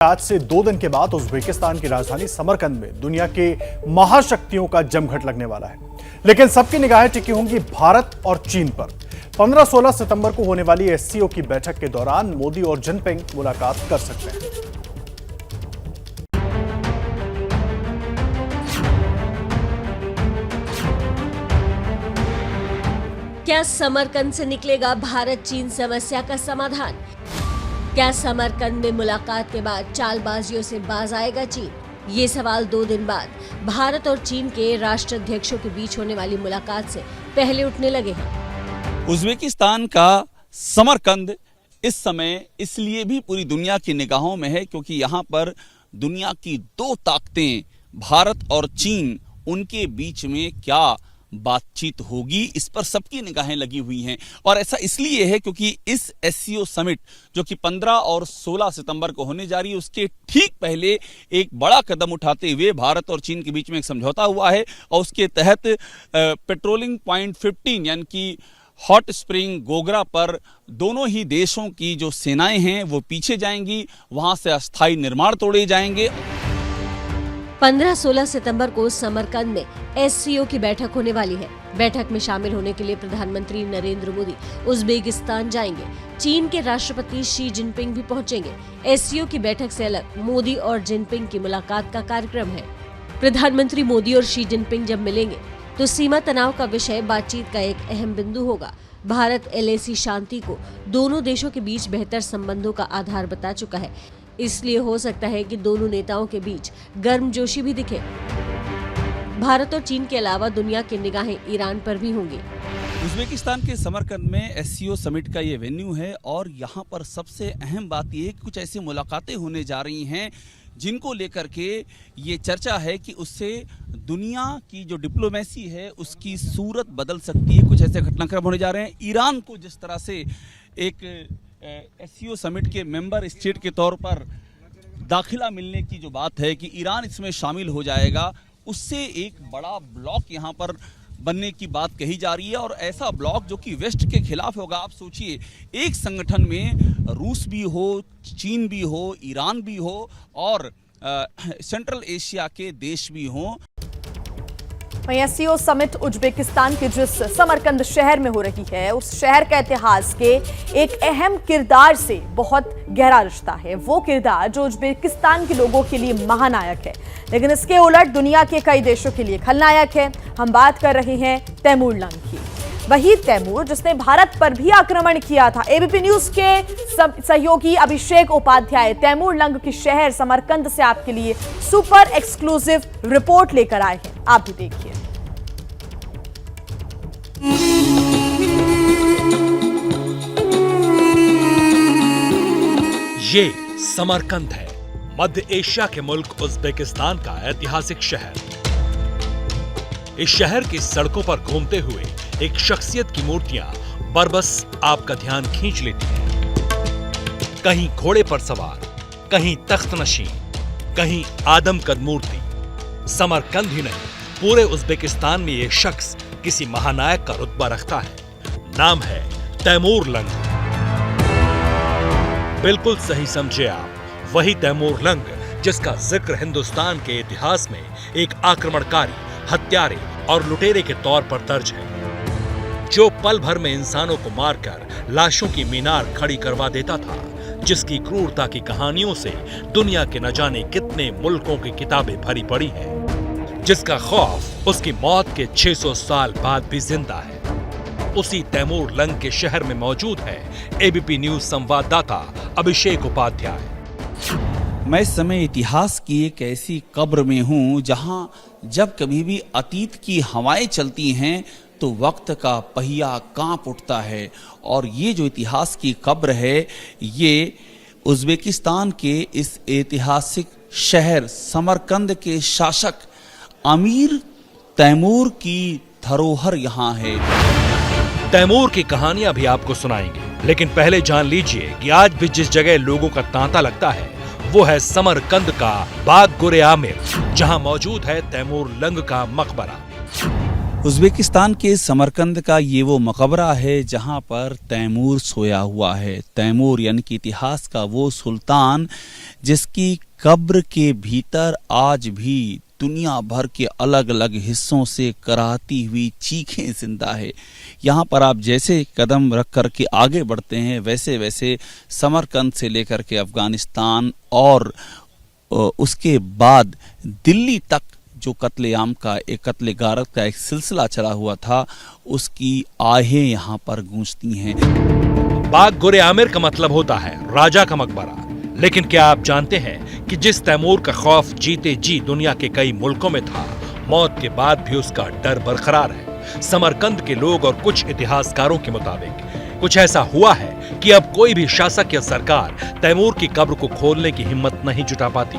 आज से 2 दिन के बाद उज्बेकिस्तान की राजधानी समरकंद में दुनिया के महाशक्तियों का जमघट लगने वाला है। लेकिन सबकी निगाहें टिकी होंगी भारत और चीन पर। 15-16 सितंबर को होने वाली एससीओ की बैठक के दौरान मोदी और जिनपिंग मुलाकात कर सकते हैं। क्या समरकंद से निकलेगा भारत चीन समस्या का समाधान? क्या समरकंद में मुलाकात के बाद चालबाजियों से बाज आएगा चीन? ये सवाल 2 दिन बाद भारत और चीन के राष्ट्राध्यक्षों के बीच होने वाली मुलाकात से पहले उठने लगे हैं। उज्बेकिस्तान का समरकंद इस समय इसलिए भी पूरी दुनिया की निगाहों में है क्योंकि यहाँ पर दुनिया की 2 ताकतें भारत और चीन, उनके बीच में क्या बातचीत होगी, इस पर सबकी निगाहें लगी हुई हैं। और ऐसा इसलिए है क्योंकि इस एससीओ समिट जो कि 15 और 16 सितंबर को होने जा रही है, उसके ठीक पहले एक बड़ा कदम उठाते हुए भारत और चीन के बीच में एक समझौता हुआ है और उसके तहत पेट्रोलिंग पॉइंट 15 यानी कि हॉट स्प्रिंग गोगरा पर दोनों ही देशों की जो सेनाएं हैं वो पीछे जाएंगी, वहां से अस्थायी निर्माण तोड़े जाएंगे। 15-16 सितंबर को समरकंद में एससीओ की बैठक होने वाली है। बैठक में शामिल होने के लिए प्रधानमंत्री नरेंद्र मोदी उज्बेकिस्तान जाएंगे। चीन के राष्ट्रपति शी जिनपिंग भी पहुंचेंगे। एससीओ की बैठक से अलग मोदी और जिनपिंग की मुलाकात का कार्यक्रम है। प्रधानमंत्री मोदी और शी जिनपिंग जब मिलेंगे तो सीमा तनाव का विषय बातचीत का एक अहम बिंदु होगा। भारत एलएसी शांति को दोनों देशों के बीच बेहतर संबंधों का आधार बता चुका है, इसलिए हो सकता है कि दोनों नेताओं के बीच गर्मजोशी भी दिखे। भारत और चीन के अलावा दुनिया की निगाहें ईरान पर भी होंगी। उज्बेकिस्तान के समरकंद में एससीओ समिट का ये वेन्यू है और यहाँ पर सबसे अहम बात यह है कि कुछ ऐसी मुलाकातें होने जा रही हैं जिनको लेकर के ये चर्चा है कि उससे दुनिया की जो डिप्लोमेसी है उसकी सूरत बदल सकती है। कुछ ऐसे घटनाक्रम होने जा रहे हैं। ईरान को जिस तरह से एक एससीओ समिट के मेंबर स्टेट के तौर पर दाखिला मिलने की जो बात है कि ईरान इसमें शामिल हो जाएगा, उससे एक बड़ा ब्लॉक यहाँ पर बनने की बात कही जा रही है। और ऐसा ब्लॉक जो कि वेस्ट के खिलाफ होगा। आप सोचिए, एक संगठन में रूस भी हो, चीन भी हो, ईरान भी हो और सेंट्रल एशिया के देश भी हों। एससीओ समिट उज्बेकिस्तान के जिस समरकंद शहर में हो रही है, उस शहर का इतिहास के एक अहम किरदार से बहुत गहरा रिश्ता है। वो किरदार जो उज्बेकिस्तान के लोगों के लिए महानायक है, लेकिन इसके उलट दुनिया के कई देशों के लिए खलनायक है। हम बात कर रहे हैं तैमूर लंग की। वही तैमूर जिसने भारत पर भी आक्रमण किया था। एबीपी न्यूज के सहयोगी अभिषेक उपाध्याय तैमूर लंग की शहर समरकंद से आपके लिए सुपर एक्सक्लूसिव रिपोर्ट लेकर आए हैं। आप भी देखिए। ये समरकंद है, मध्य एशिया के मुल्क उज्बेकिस्तान का ऐतिहासिक शहर। इस शहर की सड़कों पर घूमते हुए एक शख्सियत की मूर्तियां बरबस आपका ध्यान खींच लेती हैं। कहीं घोड़े पर सवार, कहीं तख्त नशीं, कहीं आदमकद मूर्ति। समरकंद ही नहीं, पूरे उज्बेकिस्तान में ये शख्स किसी महानायक का रुतबा रखता है। नाम है तैमूर लंग। बिल्कुल सही समझे आप, वही तैमूर लंग जिसका जिक्र हिंदुस्तान के इतिहास में एक आक्रमणकारी, हत्यारे और लुटेरे के तौर पर दर्ज है, जो पल भर में इंसानों को मारकर लाशों की मीनार खड़ी करवा देता था, जिसकी क्रूरता की कहानियों से दुनिया के न जाने कितने मुल्कों की किताबें भरी पड़ी हैं, जिसका खौफ उसकी मौत के 600 साल बाद भी जिंदा है। उसी तैमूर लंग के शहर में मौजूद है एबीपी न्यूज संवाददाता अभिषेक उपाध्याय। मैं इस समय इतिहास की एक ऐसी कब्र में हूं जहां जब कभी भी अतीत की हवाएं चलती हैं तो वक्त का पहिया कांप उठता है। और ये जो इतिहास की कब्र है, ये उज्बेकिस्तान के इस ऐतिहासिक शहर समरकंद के शासक अमीर तैमूर की धरोहर यहाँ है। तैमूर की कहानियां भी आपको सुनाएंगे, लेकिन पहले जान लीजिए कि आज भी जिस जगह लोगों का तांता लगता है वो है समरकंद का बाग गुरे आमिर, जहां मौजूद है तैमूर लंग का मकबरा। उज़्बेकिस्तान के समरकंद का ये वो मकबरा है जहाँ पर तैमूर सोया हुआ है। तैमूर यानी कि इतिहास का वो सुल्तान जिसकी कब्र के भीतर आज भी दुनिया भर के अलग अलग हिस्सों से कराहती हुई चीखें जिंदा है। यहाँ पर आप जैसे कदम रख कर के आगे बढ़ते हैं वैसे वैसे समरकंद से लेकर के अफगानिस्तान और उसके बाद दिल्ली तक जो कत्लेआम का एक कत्ले गारत का एक सिलसिला चला हुआ था उसकी आहें यहाँ पर गूंजती हैं। बाग गुरे आमिर का मतलब होता है राजा का मकबरा। लेकिन क्या आप जानते हैं कि जिस तैमूर का खौफ जीते जी दुनिया के कई मुल्कों में था, मौत के बाद भी उसका डर बरकरार है। समरकंद के लोग और कुछ इतिहासकारों के मुताबिक कुछ ऐसा हुआ है कि अब कोई भी शासक या सरकार तैमूर की कब्र को खोलने की हिम्मत नहीं जुटा पाती।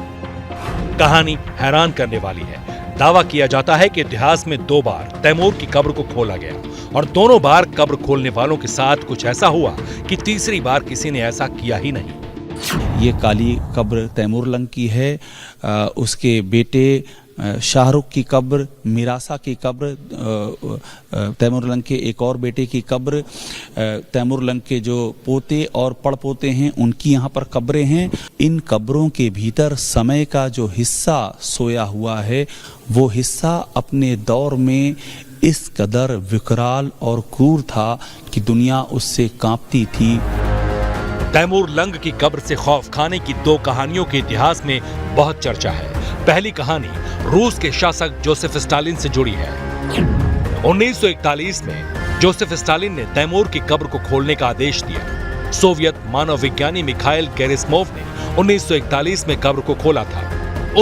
कहानी हैरान करने वाली है। दावा किया जाता है कि इतिहास में 2 बार तैमूर की कब्र को खोला गया और दोनों बार कब्र खोलने वालों के साथ कुछ ऐसा हुआ कि तीसरी बार किसी ने ऐसा किया ही नहीं। ये काली कब्र तैमूरलंग की है। उसके बेटे शाहरुख की कब्र, मिरासा की कब्र, तैमूरलंग के एक और बेटे की कब्र, तैमूरलंग के जो पोते और पड़पोते हैं उनकी यहाँ पर कब्रें हैं। इन कब्रों के भीतर समय का जो हिस्सा सोया हुआ है वो हिस्सा अपने दौर में इस कदर विकराल और क्रूर था कि दुनिया उससे कांपती थी। तैमूरलंग की कब्र से खौफ खाने की 2 कहानियों के इतिहास में बहुत चर्चा है। पहली कहानी रूस के शासक जोसेफ स्टालिन से जुड़ी है। 1941 में जोसेफ स्टालिन ने तैमूर की कब्र को खोलने का आदेश दिया। सोवियत मानव विज्ञानी मिखाइल गेरिस्मोव ने 1941 में कब्र को खोला था।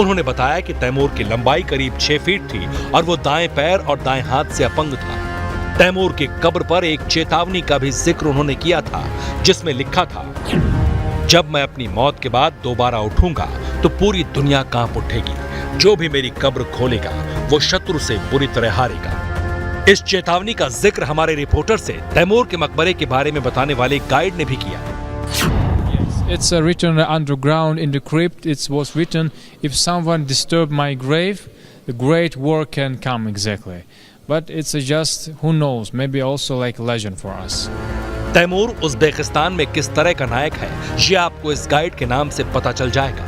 उन्होंने बताया कि तैमूर की लंबाई करीब 6 फीट थी और वो दाएं पैर और दाएं हाथ से अपंग था। तैमूर की कब्र पर एक चेतावनी का भी जिक्र उन्होंने किया था जिसमें लिखा था, जब मैं अपनी मौत के बाद दोबारा उठूंगा तो पूरी दुनिया कांप उठेगी। जो भी मेरी कब्र खोलेगा वो शत्रु से बुरी तरह हारेगा। इस चेतावनी का जिक्र हमारे रिपोर्टर से तैमूर के मकबरे के बारे में बताने वाले गाइड ने भी किया। It's written underground in the crypt. It was written, if someone disturb my grave, the great war can come exactly. But it's just, who knows, maybe also like legend for us. Timur Uzbekistan में किस तरह का नायक है ये आपको इस guide के नाम से पता चल जाएगा।